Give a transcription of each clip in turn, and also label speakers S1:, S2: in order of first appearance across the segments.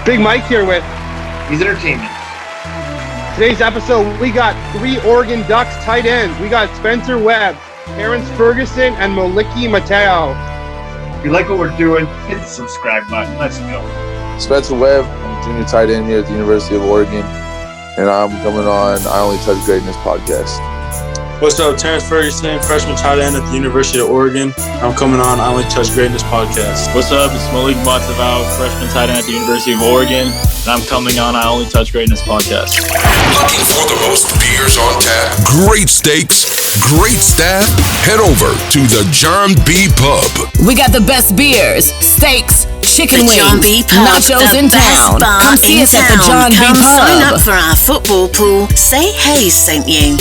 S1: Big Mike here with
S2: He's Entertainment.
S1: today's episode. We got 3 Oregon Ducks tight ends. We got Spencer Webb, Terrance Ferguson, and Moliki Matavao.
S2: If you like what we're doing, hit the subscribe button. Let's go.
S3: Spencer Webb, I'm a junior tight end here at the University of Oregon, and I'm coming on I Only Touch Greatness podcast.
S4: What's up, Terrance Ferguson, freshman tight end at the University of Oregon. I'm coming on I Only Touch Greatness podcast.
S5: What's up, it's Moliki Matavao, freshman tight end at the University of Oregon, and I'm coming on I Only Touch Greatness podcast.
S6: Looking for the most beers on tap, great steaks, great staff? Head over to the John B. Pub.
S7: We got the best beers, steaks, chicken
S8: the John
S7: wings,
S8: B. Pub,
S7: nachos in town. Come see us at the John B.
S8: Come
S7: Pub.
S8: sign up for our football pool. Say Hayes sent you.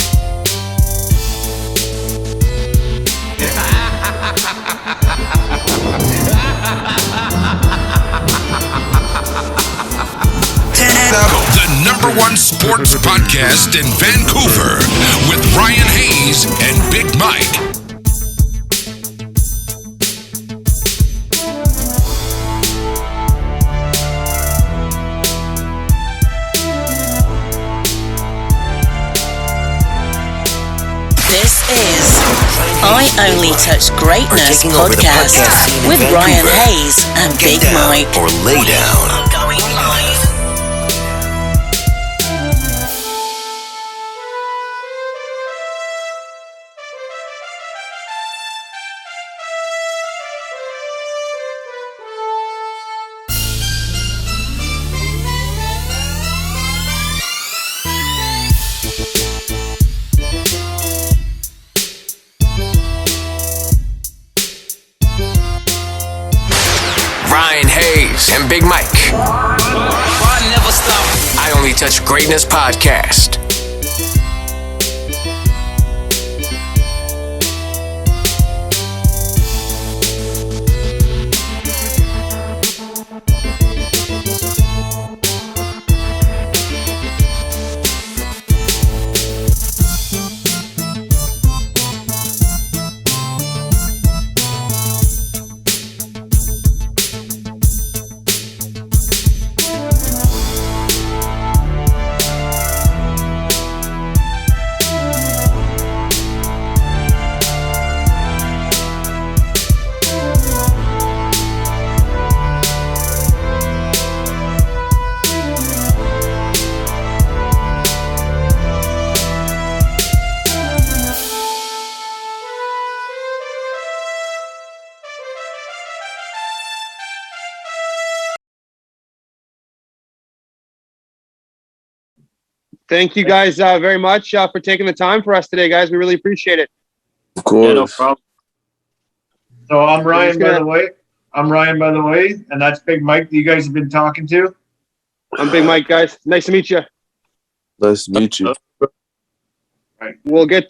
S6: The number 1 sports podcast in Vancouver with Ryan Hayes and Big Mike.
S8: This is I Only Touch Greatness podcast with Ryan Hayes and Big Mike.
S6: Or lay down.
S8: I'm going live.
S9: Ryan Hayes and Big Mike. I Only Touch Greatness podcast.
S1: Thank you guys very much for taking the time for us today, guys. We really appreciate it.
S3: Of course.
S5: Yeah, no problem.
S2: So I'm Ryan, by the way. And that's Big Mike that you guys have been talking to.
S1: I'm Big Mike, guys. Nice to meet you.
S3: Nice to meet you.
S2: Right.
S1: We'll get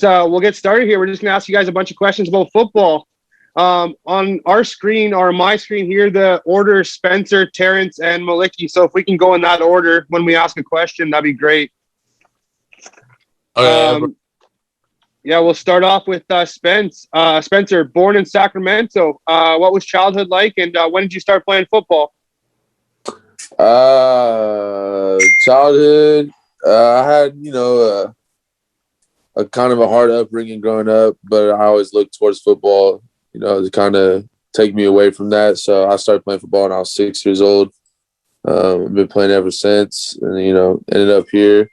S1: started here. We're just gonna ask you guys a bunch of questions about football. On our screen or my screen here, the order is Spencer, Terrance, and Moliki. So if we can go in that order when we ask a question, that'd be great. Yeah, we'll start off with Spencer, born in Sacramento. What was childhood like, and when did you start playing football?
S3: Childhood, I had, a kind of a hard upbringing growing up, but I always looked towards football, to kind of take me away from that. So I started playing football when I was 6 years old. I've been playing ever since, and, ended up here.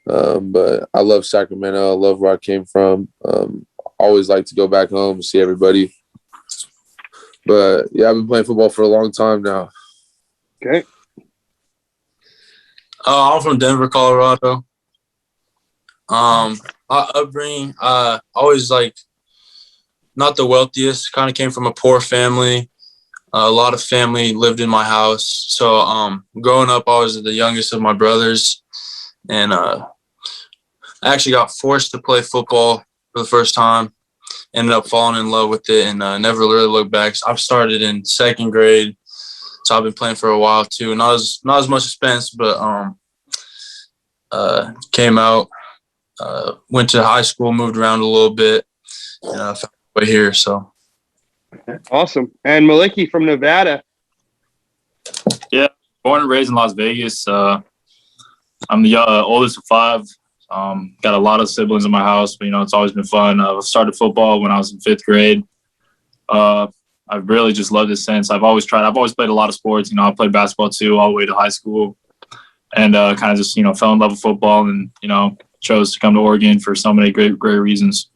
S3: But I love Sacramento. I love where I came from. Always like to go back home and see everybody. But, yeah, I've been playing football for a long time now.
S1: Okay.
S4: I'm from Denver, Colorado. My upbringing, always not the wealthiest. Kind of came from a poor family. A lot of family lived in my house. So growing up, I was the youngest of my brothers. And I actually got forced to play football for the first time. Ended up falling in love with it and never really looked back. So I've started in 2nd grade. So I've been playing for a while too. Not as much expense, but came out, went to high school, moved around a little bit, and found my way here. So
S1: awesome. And Moliki from Nevada.
S5: Yeah, Born and raised in Las Vegas. I'm the oldest of 5. Got a lot of siblings in my house, but it's always been fun. I started football when I was in 5th grade. I've really just loved it since. I've always played a lot of sports. I played basketball too, all the way to high school, and kind of just fell in love with football, and chose to come to Oregon for so many great reasons.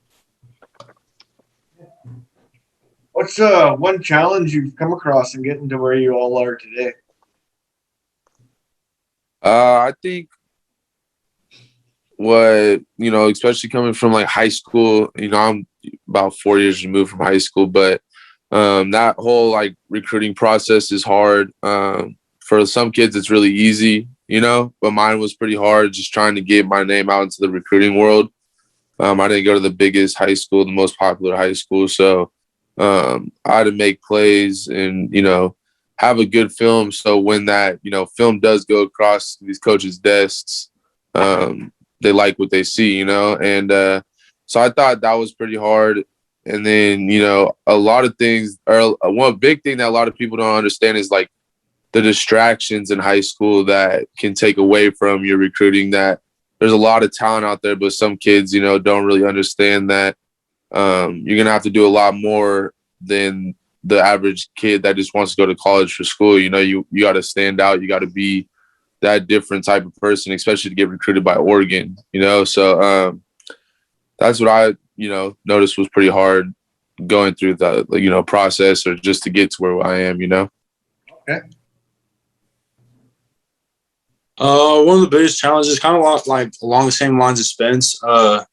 S2: What's one challenge you've come across in getting to where you all are today?
S3: I think what, especially coming from like high school, I'm about 4 years removed from high school, but that whole like recruiting process is hard. For some kids, it's really easy, but mine was pretty hard just trying to get my name out into the recruiting world. I didn't go to the biggest high school, the most popular high school. So I had to make plays and, have a good film. So when that, film does go across these coaches' desks, they like what they see, and so I thought that was pretty hard. And then, a lot of things, or one big thing that a lot of people don't understand is like the distractions in high school that can take away from your recruiting. That there's a lot of talent out there, but some kids, don't really understand that you're going to have to do a lot more than the average kid that just wants to go to college for school. You got to stand out. You got to be that different type of person, especially to get recruited by Oregon, so that's what I, noticed was pretty hard going through the, process or just to get to where I am,
S2: Okay.
S4: One of the biggest challenges, kind of like along the same lines as Spence. I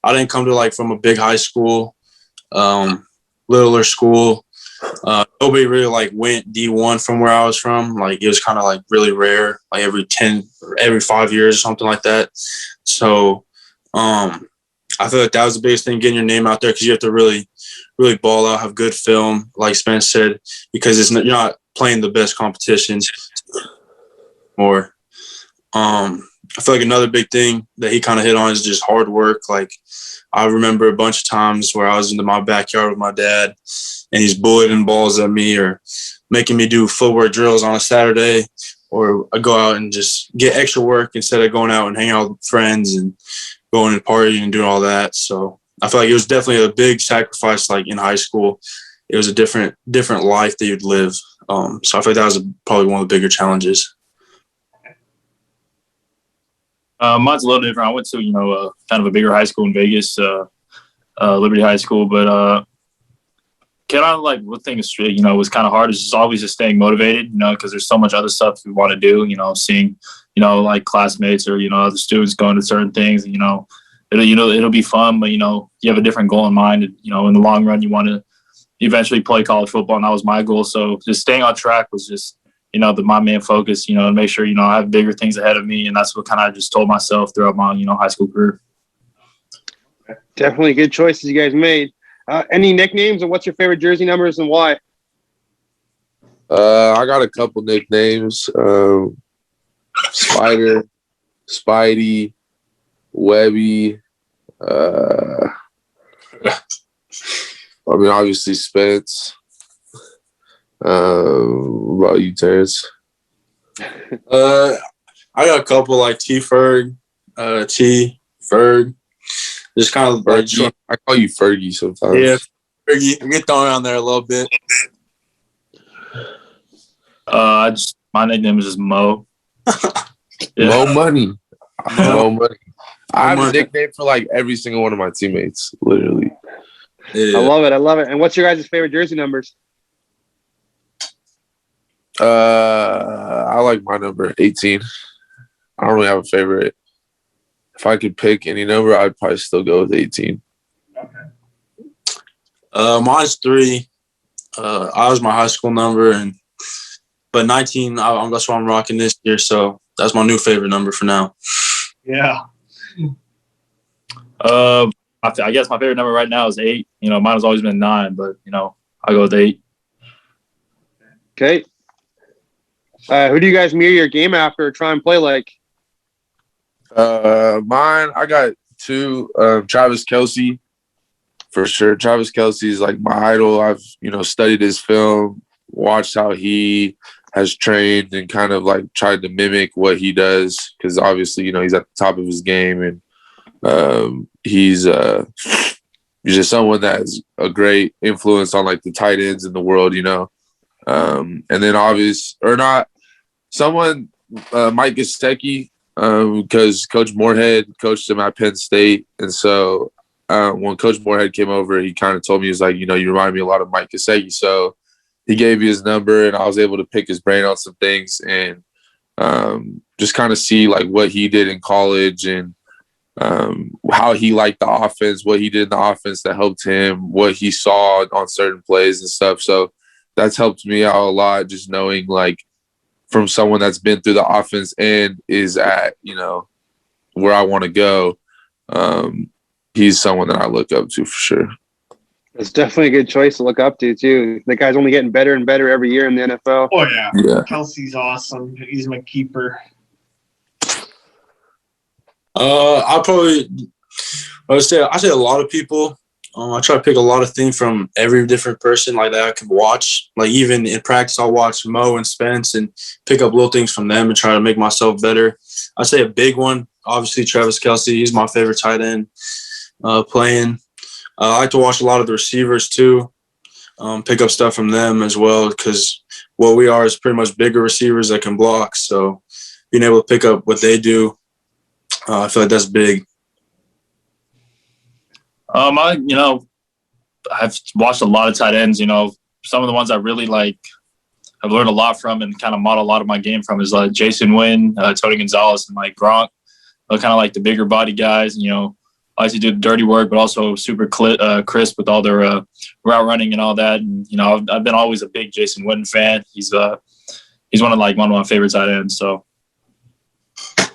S4: didn't come to from a big high school, littler school. Nobody really went D1 from where I was from. It was kind of really rare, every 5 years or something like that. So, I feel like that was the biggest thing, getting your name out there, because you have to really, really ball out, have good film, like Spence said, because you're not playing the best competitions. More. I feel like another big thing that he kind of hit on is just hard work. I remember a bunch of times where I was into my backyard with my dad, and he's bulleting balls at me or making me do footwork drills on a Saturday, or I go out and just get extra work instead of going out and hang out with friends and going and partying and doing all that. So I feel like it was definitely a big sacrifice. In high school, it was a different life that you'd live. So I feel like that was probably one of the bigger challenges.
S5: Mine's a little different. I went to, kind of a bigger high school in Vegas, Liberty High School, but one thing is, was kind of hard is just always just staying motivated, because there's so much other stuff we want to do, seeing, classmates or, other students going to certain things, it'll be fun, but, you have a different goal in mind. And, in the long run, you want to eventually play college football, and that was my goal. So just staying on track was just, my main focus, to make sure, I have bigger things ahead of me. And that's what kind of I just told myself throughout my, high school career.
S1: Definitely good choices you guys made. Any nicknames, and what's your favorite jersey numbers and why?
S3: I got a couple nicknames. Spider, Spidey, Webby. Obviously Spence. What about you, Terrance?
S4: I got a couple T-Ferg, T-Ferg. Just kind of
S3: I call you Fergie sometimes.
S4: Yeah, Fergie. I get thrown around there a little bit.
S5: My nickname is just Mo.
S3: Yeah. Mo Money. Mo Money. I have a nickname for every single one of my teammates, literally.
S1: Yeah. I love it. And what's your guys' favorite jersey numbers?
S3: I like my number 18. I don't really have a favorite. If I could pick any number, I'd probably still go with 18.
S4: Okay. Mine's 3. I was my high school number, but 19. That's what I'm rocking this year. So that's my new favorite number for now.
S2: Yeah.
S5: I guess my favorite number right now is 8. Mine has always been 9, but I go with 8.
S1: Okay. Who do you guys mirror your game after or try and play like?
S3: Mine, I got 2. Travis Kelce, for sure. Travis Kelce is my idol. I've, studied his film, watched how he has trained and kind of like tried to mimic what he does, because obviously, he's at the top of his game, and he's just someone that has a great influence on like the tight ends in the world, and then Mike Gesicki, because Coach Moorhead coached him at Penn State, and so when Coach Moorhead came over, he kind of told me, he was like, you remind me a lot of Mike Gesicki, so he gave me his number, and I was able to pick his brain on some things and just kind of see like what he did in college and how he liked the offense, what he did in the offense that helped him, what he saw on certain plays and stuff. So that's helped me out a lot, just knowing like from someone that's been through the offense and is at, where I want to go. He's someone that I look up to for sure.
S1: It's definitely a good choice to look up to, too. The guy's only getting better and better every year in the NFL.
S2: Oh, yeah.
S3: Yeah.
S2: Kelsey's awesome. He's my keeper.
S4: I say a lot of people. I try to pick a lot of things from every different person like that I can watch. Like even in practice, I'll watch Mo and Spence and pick up little things from them and try to make myself better. I'd say a big one, obviously Travis Kelce. He's my favorite tight end playing. I like to watch a lot of the receivers too, pick up stuff from them as well, because what we are is pretty much bigger receivers that can block. So being able to pick up what they do, I feel like that's big.
S5: I've watched a lot of tight ends. Some of the ones I really like, I've learned a lot from and kind of model a lot of my game from is like Jason Wynn, Tony Gonzalez, and like Gronk. They're kind of like the bigger body guys. Like to do the dirty work, but also super crisp with all their route running and all that. And I've been always a big Jason Witten fan. He's one of my favorite tight ends. So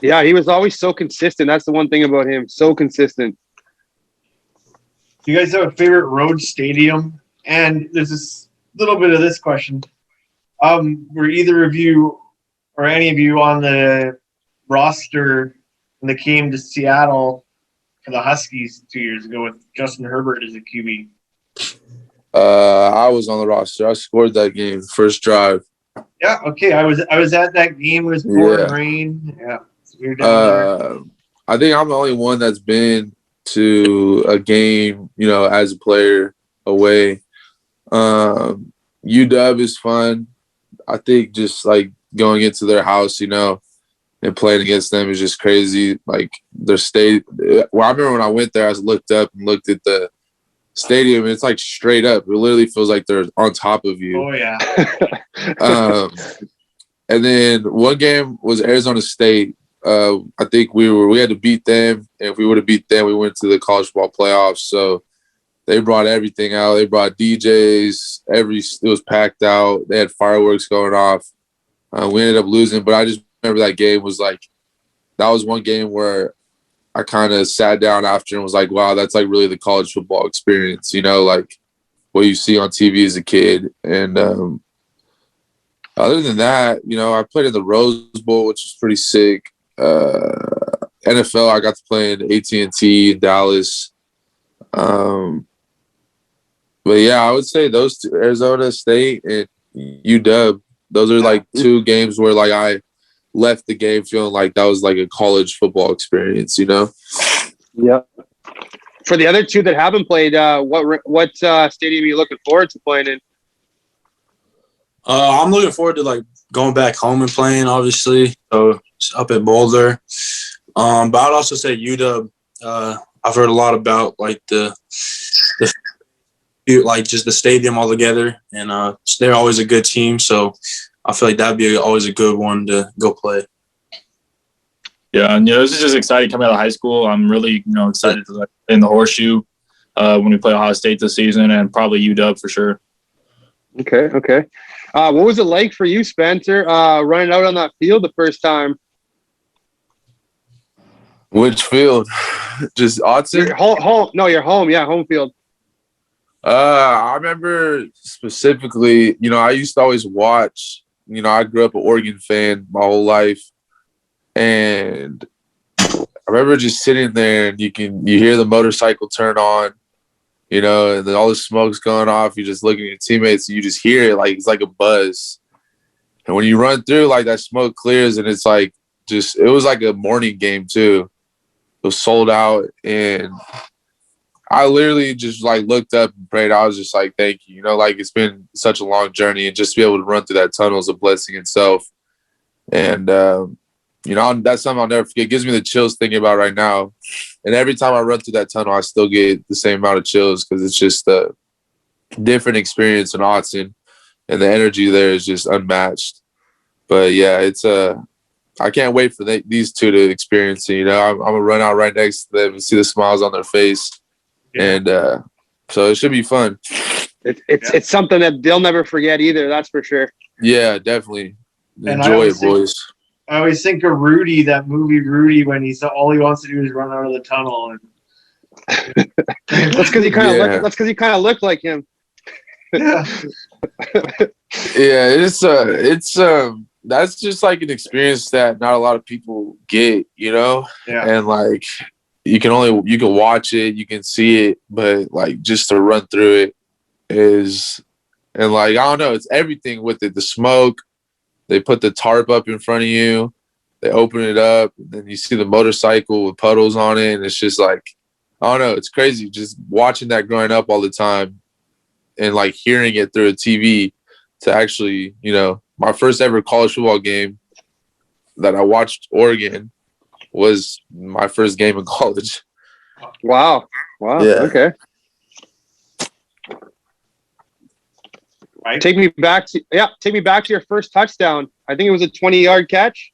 S1: yeah, he was always so consistent. That's the one thing about him, so consistent.
S2: Do you guys have a favorite road stadium? And there's this little bit of this question: were either of you or any of you on the roster when they came to Seattle for the Huskies 2 years ago with Justin Herbert as a QB?
S3: I was on the roster. I scored that game, first drive.
S2: Yeah, okay. I was at that game. It was pouring rain. Yeah, so we were down there.
S3: I think I'm the only one that's been to a game, as a player away. UW is fun. I think just like going into their house, and playing against them is just crazy. Like their state. Well, I remember when I went there, I looked up and looked at the stadium, and it's like straight up. It literally feels like they're on top of you.
S2: Oh yeah.
S3: And then one game was Arizona State. I think we had to beat them, and if we would have beat them, we went to the college football playoffs. So they brought everything out. They brought DJs. It was packed out. They had fireworks going off. We ended up losing, but I just remember that game was like, that was one game where I kind of sat down after and was like, wow, that's like really the college football experience, like what you see on TV as a kid. And other than that, I played in the Rose Bowl, which is pretty sick. NFL, I got to play in AT&T in Dallas. But yeah, I would say those two, Arizona State and UW, those are like two games where like I left the game feeling like that was like a college football experience,
S1: Yeah. For the other two that haven't played, what stadium are you looking forward to playing in?
S4: I'm looking forward to like going back home and playing, obviously. So it's up at Boulder. But I'd also say UW. I've heard a lot about like the like just the stadium altogether, and they're always a good team. So I feel like that'd be always a good one to go play.
S5: Yeah, and this is just exciting coming out of high school. I'm really excited to like, in the horseshoe when we play Ohio State this season, and probably UW for sure.
S1: Okay. What was it like for you, Spencer, running out on that field the first time?
S3: Which field? Just Autzen?
S1: Your home. No, your home. Yeah, home field.
S3: I remember specifically, I used to always watch. I grew up an Oregon fan my whole life, and I remember just sitting there and you hear the motorcycle turn on, and then all the smoke's going off. You just look at your teammates and you just hear it like it's like a buzz. And when you run through, like, that smoke clears, and it's like it was like a morning game too. It was sold out, and I literally just like looked up and prayed. I was just like, thank you. You know, like, it's been such a long journey, and just to be able to run through that tunnel is a blessing itself. And, you know, that's something I'll never forget. It gives me the chills thinking about right now. And every time I run through that tunnel, I still get the same amount of chills because it's just a different experience in Autzen, and the energy there is just unmatched. But, yeah, it's I can't wait for these two to experience it. You know, I'm going to run out right next to them and see the smiles on their face. Yeah. And so it should be fun.
S1: It's something that they'll never forget either. That's for sure.
S3: Yeah, definely.
S2: And
S3: Enjoy it, boys.
S2: I always think of Rudy, that movie Rudy, when all he wants to do is run out of the tunnel. And
S1: that's because he kind of looked like him.
S2: Yeah.
S3: Yeah, it's that's just like an experience that not a lot of people get, you know?
S2: Yeah.
S3: And like you can watch it, you can see it, but like just to run through it is, and like, I don't know, it's everything with it. The smoke, they put the tarp up in front of you, they open it up, and then you see the motorcycle with puddles on it, and it's just like, I don't know, it's crazy just watching that growing up all the time and like hearing it through a TV to actually, you know, my first ever college football game that I watched Oregon was my first game in college.
S1: Wow.
S3: Yeah.
S1: Okay.
S2: Right.
S1: Take me back to your first touchdown. I think it was a 20-yard catch.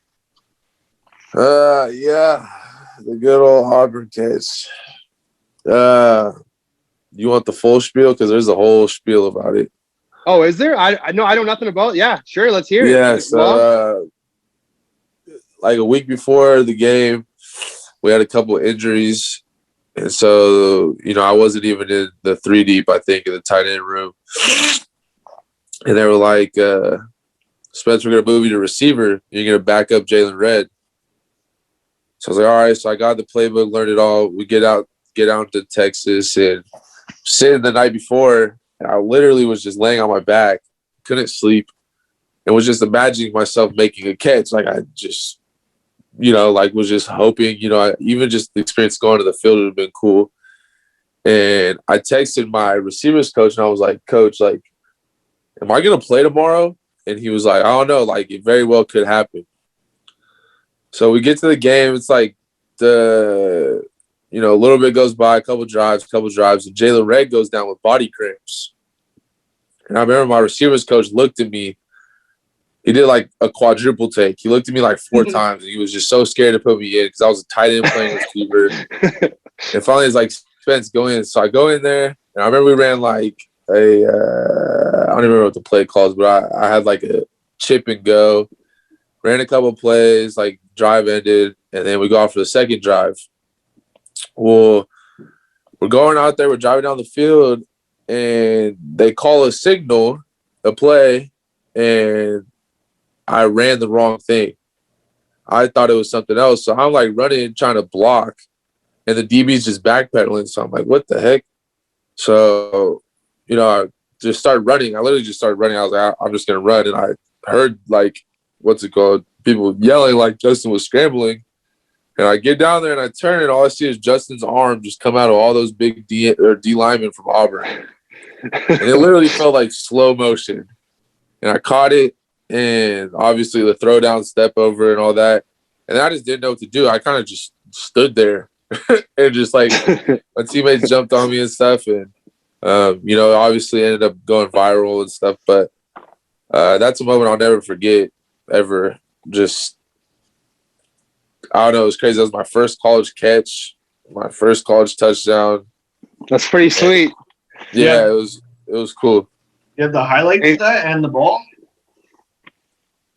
S3: Yeah. The good old Auburn catch. You want the full spiel? Because there's a whole spiel about it.
S1: Oh, is there? I know nothing about it. Yeah, sure. Let's hear it.
S3: Yeah, so like a week before the game, we had a couple of injuries. And so, you know, I wasn't even in the 3 deep, I think, in the tight end room. And they were like, Spence, we're going to move you to receiver. You're going to back up Jalen Redd. So I was like, all right. So I got the playbook, learned it all. We get out to Texas, and sitting the night before, and I literally was just laying on my back, couldn't sleep, and was just imagining myself making a catch. Like, I just, you know, like, was just hoping, you know, even just the experience going to the field would have been cool. And I texted my receivers coach, and I was like, Coach, like, am I going to play tomorrow? And he was like, I don't know. Like, it very well could happen. So we get to the game. It's like a little bit goes by, a couple drives, and Jalen Redd goes down with body cramps. And I remember my receivers coach looked at me. He did like a quadruple take. He looked at me like 4 times, and he was just so scared to put me in because I was a tight end playing receiver. And finally, he's like, Spence, go in. So I go in there, and I remember we ran like I don't even remember what the play calls, but I had like a chip and go, ran a couple plays, like drive ended, and then we go out for the second drive. Well, we're going out there, we're driving down the field, and they call a signal, a play, and I ran the wrong thing. I thought it was something else. So I'm like running, trying to block, and the DB's just backpedaling. So I'm like, what the heck? So, you know, I just started running. I literally just started running. I was like, I'm just going to run. And I heard, like, what's it called? People yelling like Justin was scrambling. And I get down there and I turn, and all I see is Justin's arm just come out of all those big D linemen from Auburn. And it literally felt like slow motion. And I caught it, and obviously the throwdown, step over, and all that. And I just didn't know what to do. I kind of just stood there and just like my teammates jumped on me and stuff. And, you know, obviously ended up going viral and stuff. But that's a moment I'll never forget ever. Just, I don't know, it was crazy. That was my first college catch, my first college touchdown.
S1: That's pretty sweet.
S3: Yeah, it was cool.
S2: You have the highlights of that and the ball?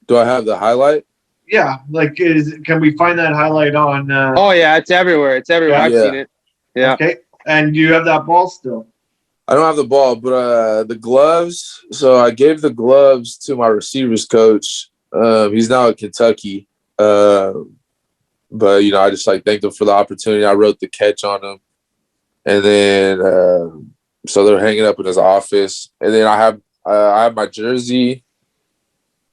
S3: Do I have the highlight?
S2: Yeah, like can we find that highlight on?
S1: Oh yeah, it's everywhere. It's everywhere. I've seen it. Yeah.
S2: Okay, and you have that ball still?
S3: I don't have the ball, but the gloves. So I gave the gloves to my receivers coach. He's now at Kentucky, but you know, I just like thanked him for the opportunity. I wrote the catch on him, and then so they're hanging up in his office. And then I have my jersey.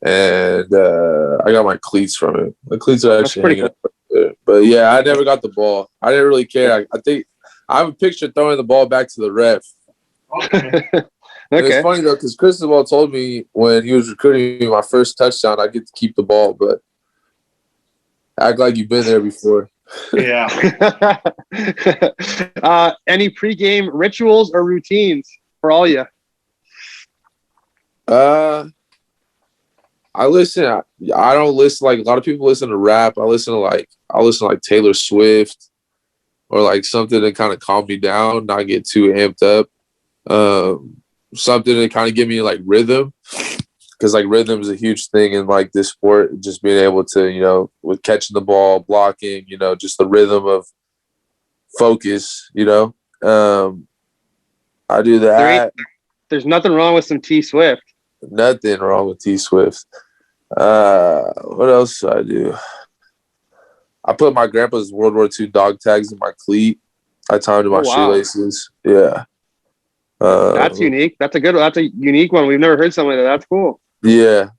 S3: and I got my cleats from it. The cleats are actually
S1: pretty
S3: hanging up there. But yeah, I never got the ball. I didn't really care. I think I have a picture throwing the ball back to the ref.
S2: Okay.
S3: And it's funny though, because Cristobal told me when he was recruiting me my first touchdown, I get to keep the ball, but act like you've been there before.
S2: Yeah.
S1: Any pregame rituals or routines for all you?
S3: I listen. I don't listen like a lot of people listen to rap. I listen to Taylor Swift or like something to kind of calm me down, not get too amped up. Something to kind of give me like rhythm, because like rhythm is a huge thing in like this sport. Just being able to, with catching the ball, blocking, just the rhythm of focus. I do that.
S1: There's nothing wrong with some T Swift.
S3: Nothing wrong with T Swift. What else do I do? I put my grandpa's World War II dog tags in my cleat. I tied to my shoelaces. Yeah.
S1: That's unique. That's a unique one. We've never heard something like that. That's cool.
S3: Yeah.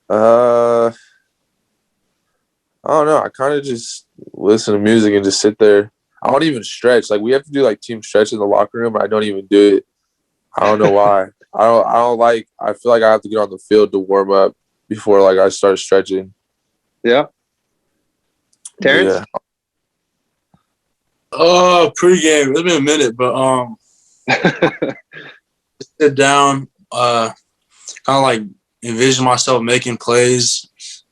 S3: I don't know. I kind of just listen to music and just sit there. I don't even stretch. Like we have to do like team stretch in the locker room. I don't even do it. I don't know why. I feel like I have to get on the field to warm up before like I start stretching.
S1: Yeah. Terrance?
S4: Yeah. Pregame. It's been a minute, but sit down, kind of like envision myself making plays.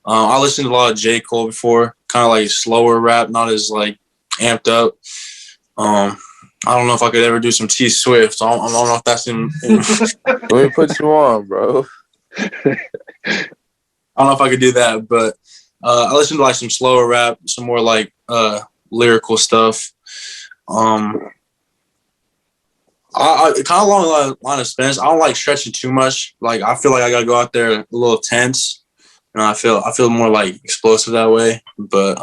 S4: I listened to a lot of J. Cole before, kind of like slower rap, not as like amped up. I don't know if I could ever do some T Swift. I don't know if that's in
S3: Let me put you on, bro.
S4: I don't know if I could do that, but I listen to like some slower rap, some more like lyrical stuff. I kind of along the line of Spence. I don't like stretching too much. Like I feel like I gotta go out there a little tense, and I feel more like explosive that way. But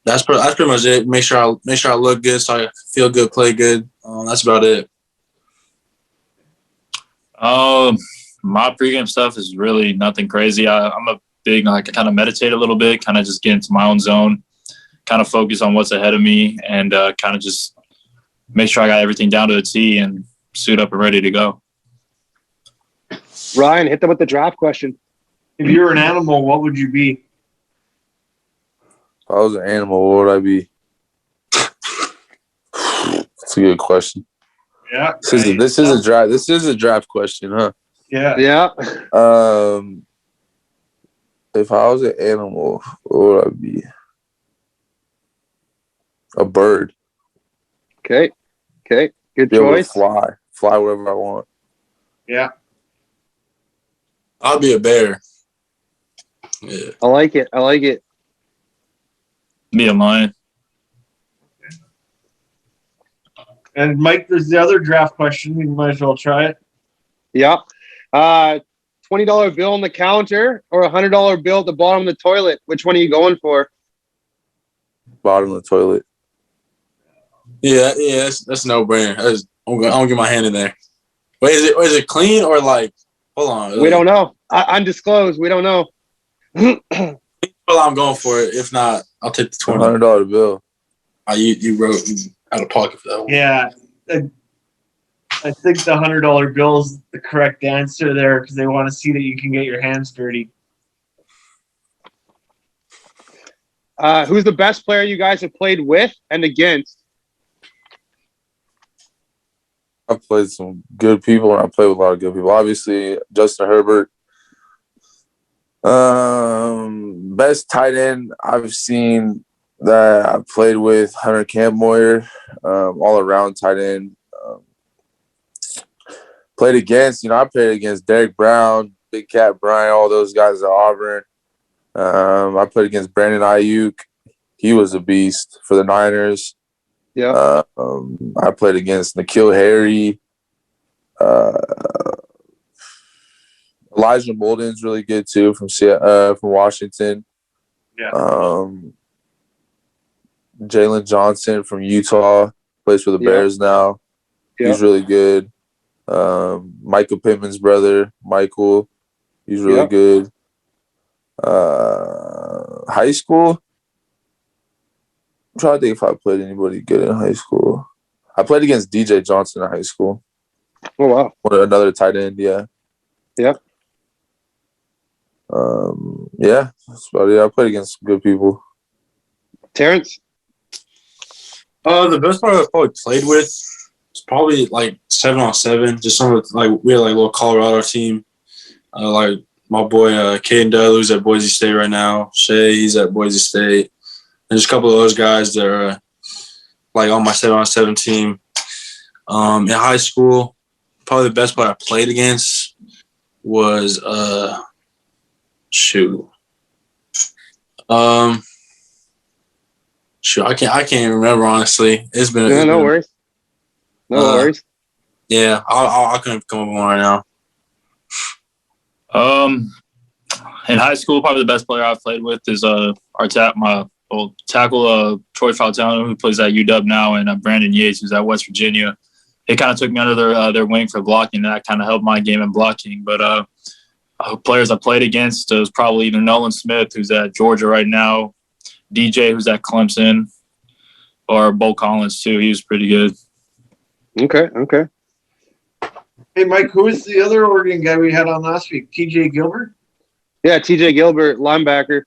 S4: that's pretty much it. Make sure I look good, so I feel good, play good. That's about it.
S5: My pregame stuff is really nothing crazy. I'm a big I kind of meditate a little bit, kind of just get into my own zone, kind of focus on what's ahead of me, and kind of just make sure I got everything down to a T and suit up and ready to go.
S1: Ryan, hit them with the draft question.
S2: If you were an animal, what would you be?
S3: If I was an animal, what would I be? That's a good question.
S2: Yeah.
S3: This is a draft question, huh?
S2: Yeah.
S1: Yeah.
S3: If I was an animal, what would I be? A bird.
S1: Okay. Good
S3: Be able to
S1: choice.
S3: fly wherever I want.
S2: Yeah.
S4: I'll be a bear. Yeah.
S1: I like it.
S5: Be a lion.
S2: And Mike, there's the other draft question. You might as well try it.
S1: Yeah. $20 bill on the counter or $100 bill at the bottom of the toilet. Which one are you going for?
S3: Bottom of the toilet.
S4: Yeah, that's no brainer. I don't get my hand in there. Wait, is it clean or like? Hold on.
S1: We don't know. Undisclosed. We don't know.
S4: Well, I'm going for it. If not, I'll take the $20.
S3: $100 bill.
S4: You wrote out of pocket for that one.
S2: Yeah. I think the $100 bill is the correct answer there because they want to see that you can get your hands dirty.
S1: Who's the best player you guys have played with and against?
S3: I've played some good people, and I played with a lot of good people. Obviously, Justin Herbert. Best tight end I've seen that I played with, Hunter Campmoyer, all around tight end. Played against, I played against Derek Brown, Big Cat Bryant, all those guys at Auburn. I played against Brandon Ayuk. He was a beast for the Niners.
S1: Yeah.
S3: I played against N'Keal Harry. Elijah Molden's really good too from Washington.
S2: Yeah.
S3: Jalen Johnson from Utah plays for the Bears now.
S1: Yeah.
S3: He's really good. Michael Pittman's brother, Michael. He's really good. High school. I'm trying to think if I played anybody good in high school. I played against DJ Johnson in high school.
S1: Oh wow!
S3: Or another tight end, yeah.
S1: Yeah.
S3: Yeah, that's about it. I played against good people.
S1: Terrance?
S4: The best player I've probably played with is probably like 7-on-7. Just some of we had like a little Colorado team. Like my boy Caden Dudley, who's at Boise State right now. Shay, he's at Boise State. And just a couple of those guys that are like on my 7-on-7 team. In high school, probably the best player I played against was I can't even remember, honestly. It's been
S1: No worries. No worries.
S4: Yeah, I couldn't come up with one right now.
S5: In high school, probably the best player I've played with is my old tackle, Troy Faltano, who plays at UW now, and Brandon Yates, who's at West Virginia. They kind of took me under their wing for blocking, and that kind of helped my game in blocking. But players I played against was probably either Nolan Smith, who's at Georgia right now, DJ, who's at Clemson, or Bo Collins, too. He was pretty good.
S1: Okay.
S2: Hey, Mike, who was the other Oregon guy we had on last week? TJ Gilbert?
S1: Yeah, TJ Gilbert, linebacker.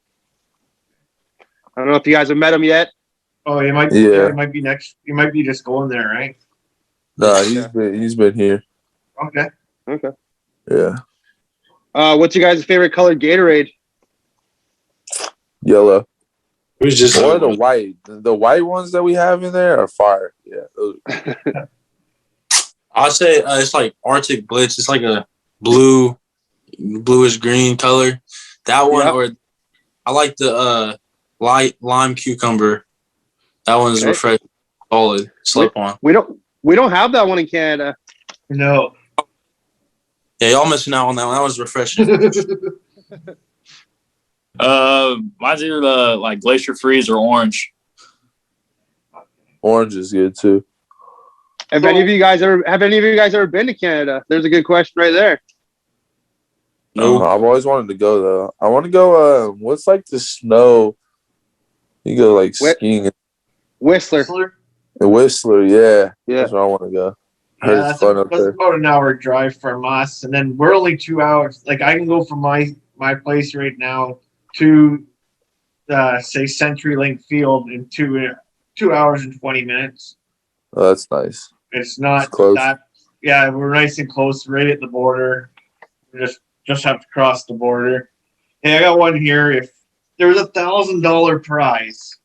S1: I don't know if you guys have met him yet.
S2: Oh, he might. Yeah, he might be next. He might be just going there, right?
S3: No, he's been here.
S2: Okay.
S3: Yeah.
S1: What's your guys' favorite colored Gatorade?
S3: Yellow.
S4: It was just
S3: or the white. The white ones that we have in there are fire. Yeah.
S4: I'll say it's like Arctic Blitz. It's like a bluish green color. That one, or I like the light lime cucumber. That one's refreshing, solid, slept on.
S1: We don't have that one in Canada.
S2: No.
S4: Yeah, y'all missing out on that one. That was refreshing.
S5: Mine's either like Glacier Freeze or Orange.
S3: Orange is good too.
S1: Have any of you guys ever been to Canada? There's a good question right there.
S3: No, I've always wanted to go though. I want to go. What's like the snow? You go like skiing.
S1: Whistler.
S3: Whistler, yeah. That's where I want to go.
S2: Yeah, that's about an hour drive from us, and then we're only 2 hours. Like I can go from my place right now to say CenturyLink Field in 2 hours and 20 minutes.
S3: Oh, that's nice.
S2: It's not
S3: close.
S2: that. Yeah, we're nice and close, right at the border. We just have to cross the border. Hey, I got one here. If there was $1,000 prize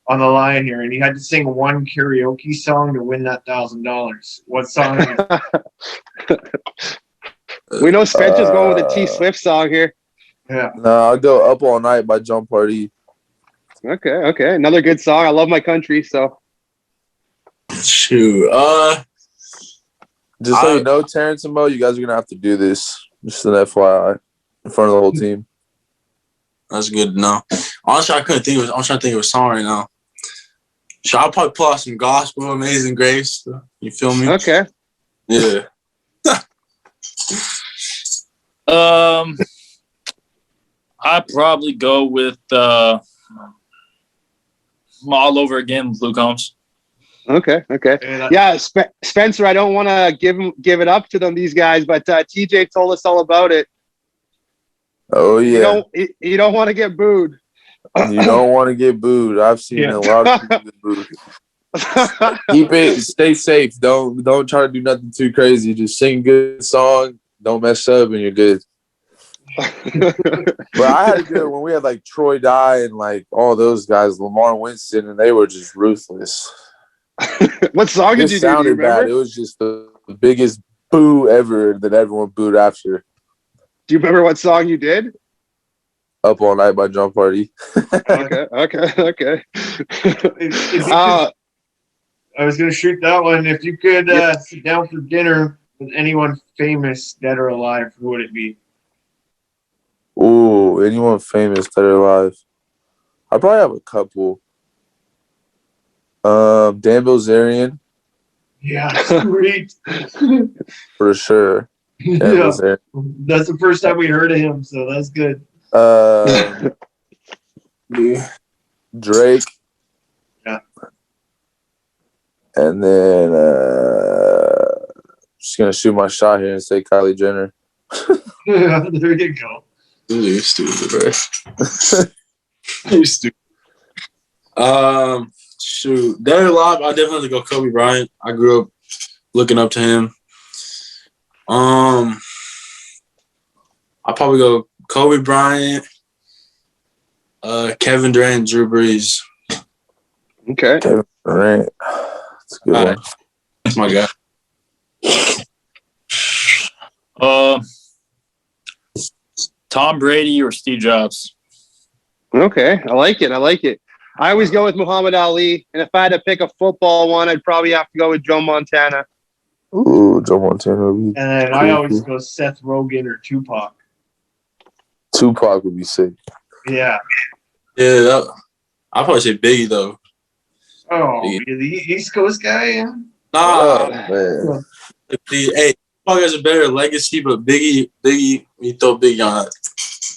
S2: on the line here, and you had to sing one karaoke song to win that $1,000, what song?
S1: We know Spencer's going with a T Swift song here.
S2: Yeah.
S3: No, I'll go Up All Night by Jump Party.
S1: Okay. Another good song. I love my country, so.
S4: Shoot.
S3: Just so you know, Terrance and Mo, you guys are gonna have to do this. Just an FYI, in front of the whole team.
S4: That's good to know. Honestly, I'm trying to think of a song right now. So I'll probably pull out some gospel, Amazing Grace. You feel me?
S1: Okay.
S4: Yeah.
S5: I'd probably go with All Over Again with Luke Combs.
S1: Okay. Yeah, Spencer, I don't want to give it up to them, these guys, but TJ told us all about it.
S3: Oh, yeah.
S1: You don't want to get booed.
S3: You don't want to get booed. I've seen a lot of people get booed. Stay safe. Don't try to do nothing too crazy. Just sing a good song. Don't mess up, and you're good. But I had a good when we had like Troy Dye and like all those guys, Lamar Winston, and they were just ruthless.
S1: What song did you do?
S3: Sounded bad. It was just the biggest boo ever that everyone booed after.
S1: Do you remember what song you did?
S3: Up All Night by Jump Party.
S1: Okay.
S2: I was going to shoot that one. If you could sit down for dinner with anyone famous, dead or alive, who would it be?
S3: Ooh, anyone famous, dead or alive? I probably have a couple. Dan Bilzerian.
S2: Yeah, sweet.
S3: For sure.
S2: Yeah, that's the first time we heard of him, so that's good.
S3: Drake.
S2: Yeah.
S3: And then just gonna shoot my shot here and say Kylie Jenner.
S2: There you go.
S4: You're stupid, bro. You're stupid. Shoot. Dead or alive, I definitely have to go Kobe Bryant. I grew up looking up to him. I'll probably go Kobe Bryant, Kevin Durant, Drew Brees.
S1: Okay.
S3: Kevin Durant. That's a good one.
S4: That's my guy.
S5: Tom Brady or Steve Jobs?
S1: Okay. I like it. I always go with Muhammad Ali, and if I had to pick a football one, I'd probably have to go with Joe Montana.
S3: Ooh, Joe Montana.
S2: And then I always go Seth Rogen or Tupac.
S3: Tupac would be sick.
S2: Yeah.
S4: Yeah, I'll probably say Biggie, though.
S2: Oh, you're the East Coast guy, yeah?
S4: Nah,
S3: man.
S4: Hey, Tupac has a better legacy, but Biggie, you throw Biggie on it.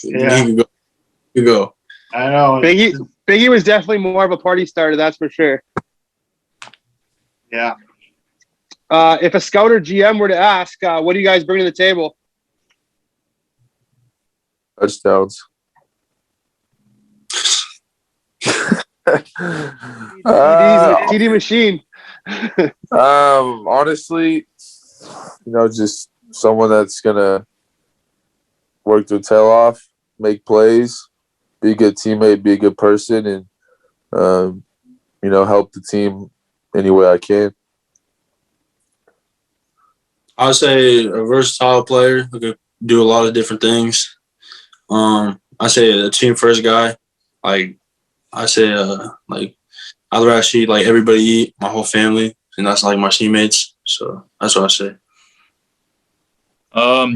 S2: Yeah.
S4: He could go.
S2: I know.
S1: Biggie was definitely more of a party starter, that's for sure.
S2: Yeah.
S1: If a scout or GM were to ask, what do you guys bring to the table?
S3: Touchdowns.
S1: TD machine.
S3: Honestly, just someone that's gonna work their tail off, make plays, be a good teammate, be a good person, and help the team any way I can.
S4: I would say a versatile player who could do a lot of different things. I say a team first guy. I'd rather actually everybody eat, my whole family, and that's like my teammates. So that's what I say.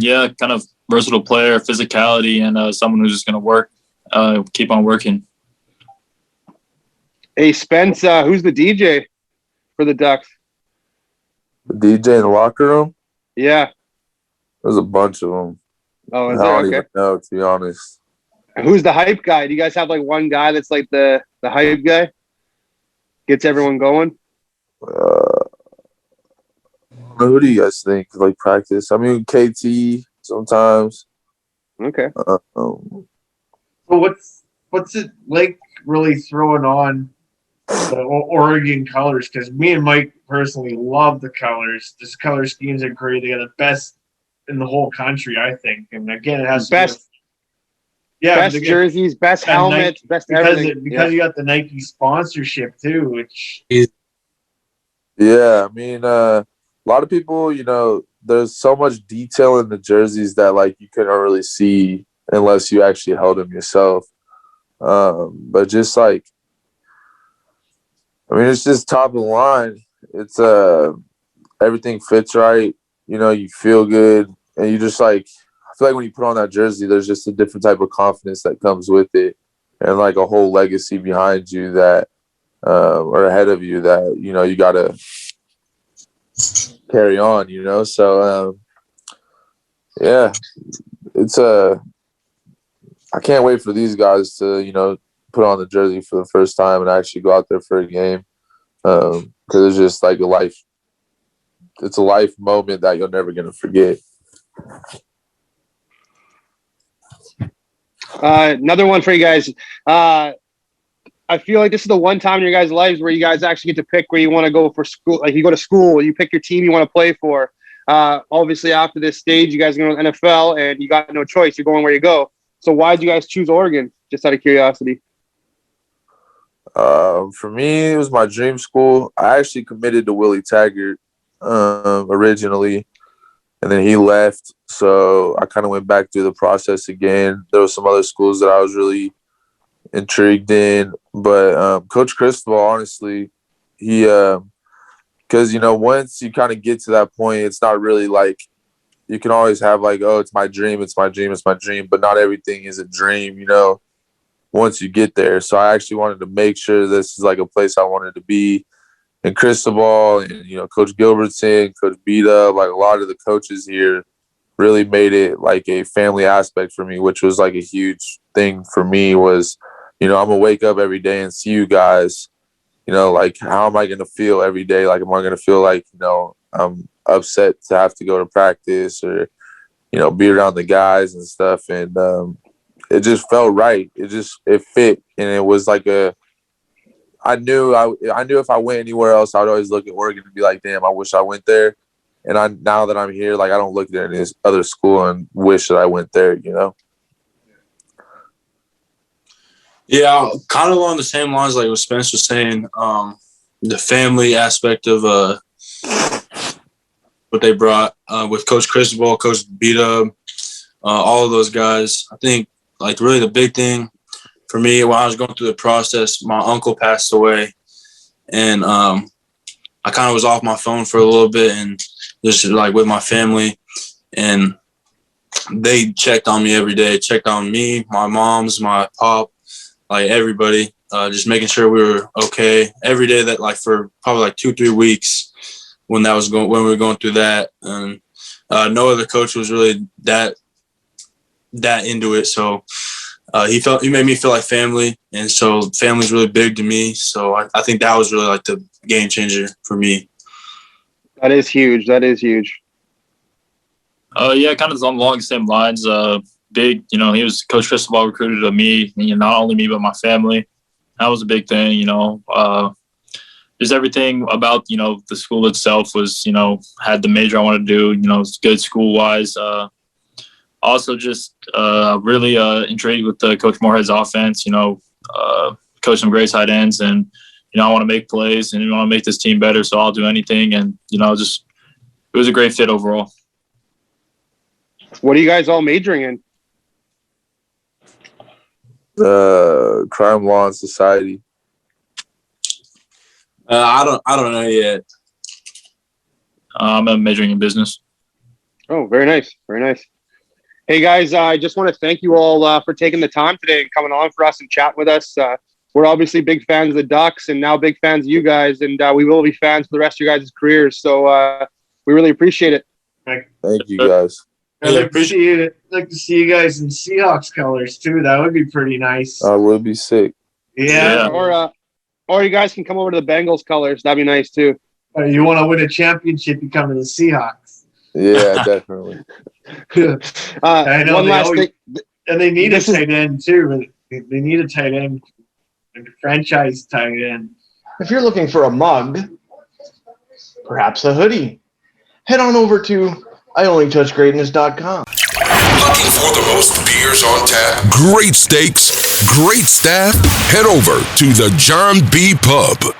S5: Yeah, kind of versatile player, physicality, and someone who's just gonna work, keep on working.
S1: Hey Spence, who's the DJ for the Ducks?
S3: The DJ in the locker room?
S1: Yeah.
S3: There's a bunch of them.
S1: Oh, is
S3: I
S1: there?
S3: don't
S1: Okay.
S3: even know, to be honest.
S1: Who's the hype guy? Do you guys have one guy that's like the hype guy? Gets everyone going?
S3: Who do you guys think? Practice? I mean, KT sometimes.
S1: Okay.
S2: So what's it like really throwing on the Oregon colors? Because me and Mike personally love the colors. This color schemes are great. They got the best in the whole country, I think. And again, it has
S1: best jerseys, best helmets, best everything.
S2: Because you got the Nike sponsorship too, which
S3: yeah, I mean, a lot of people, there's so much detail in the jerseys that you couldn't really see unless you actually held them yourself. But just it's just top of the line. It's everything fits right. You feel good, and you just I feel like when you put on that jersey, there's just a different type of confidence that comes with it, and a whole legacy behind you that, or ahead of you that you gotta carry on. So yeah, it's I can't wait for these guys to put on the jersey for the first time and actually go out there for a game, because it's just it's a life moment that you're never gonna forget.
S1: Another one for you guys. I feel like this is the one time in your guys' lives where you guys actually get to pick where you want to go for school. You go to school, you pick your team you want to play for. Obviously, after this stage, you guys are going to the NFL, and you got no choice. You're going where you go. So why did you guys choose Oregon? Just out of curiosity.
S3: For me, it was my dream school. I actually committed to Willie Taggart originally, and then he left. So I kind of went back through the process again. There were some other schools that I was really intrigued in, but Coach Cristobal, honestly, he because once you kind of get to that point, it's not really you can always have it's my dream, but not everything is a dream, once you get there. So I actually wanted to make sure this is a place I wanted to be. And Cristobal and Coach Gilbertson, Coach Beat Up, a lot of the coaches here really made it like a family aspect for me, which was like a huge thing for me was, I'm going to wake up every day and see you guys, like how am I going to feel every day? Like, am I going to feel like, I'm upset to have to go to practice or, be around the guys and stuff. And it just felt right. It fit. And it was like I knew if I went anywhere else, I would always look at Oregon and be like, damn, I wish I went there. And now that I'm here, like I don't look at any other school and wish that I went there,
S4: Yeah, kind of along the same lines like what Spence was saying. The family aspect of what they brought with Coach Cristobal, Coach B-Dub, all of those guys. I think like really the big thing for me when I was going through the process, my uncle passed away, and I kind of was off my phone for a little bit and just like with my family, and they checked on me every day, checked on me, my mom's, my pop, like everybody, just making sure we were okay every day. That like for probably like 2-3 weeks when we were going through that, and no other coach was really that into it. So he made me feel like family, and so family's really big to me. So I think that was really like the game changer for me.
S1: That is huge.
S5: Yeah, kind of along the same lines. Big, he was Coach Cristobal recruited to me, not only me, but my family. That was a big thing, just everything about, the school itself was, had the major I wanted to do, it's good school-wise. Also just really intrigued with Coach Moorhead's offense, coach some great tight ends, and, I want to make plays and I want to make this team better, so I'll do anything. And, just it was a great fit overall.
S1: What are you guys all majoring in?
S3: Crime, law, and society.
S4: I don't know yet.
S5: I'm majoring in business.
S1: Oh, very nice. Hey guys, I just want to thank you all for taking the time today and coming on for us and chatting with us. We're obviously big fans of the Ducks and now big fans of you guys, and we will be fans for the rest of your guys' careers. So we really appreciate it.
S3: Thank you guys.
S2: I'd like to see you guys in Seahawks colors too. That would be pretty nice.
S3: I would be sick.
S2: Yeah.
S1: Or you guys can come over to the Bengals colors. That'd be nice too.
S2: You want to win a championship, you come to the Seahawks.
S3: Yeah, definitely.
S2: I know.
S1: One last thing.
S2: And they need a tight end too. They need a tight end, like a franchise tight end.
S10: If you're looking for a mug, perhaps a hoodie, head on over to IOnlyTouchGreatness.com.
S6: Looking for the most beers on tap, great steaks, great staff? Head over to the John B. Pub.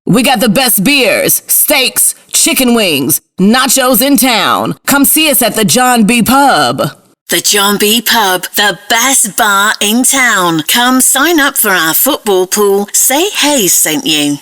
S7: We got the best beers, steaks, chicken wings, nachos in town. Come see us at the John B. Pub.
S8: The John B. Pub, the best bar in town. Come sign up for our football pool. Say Hayes sent you.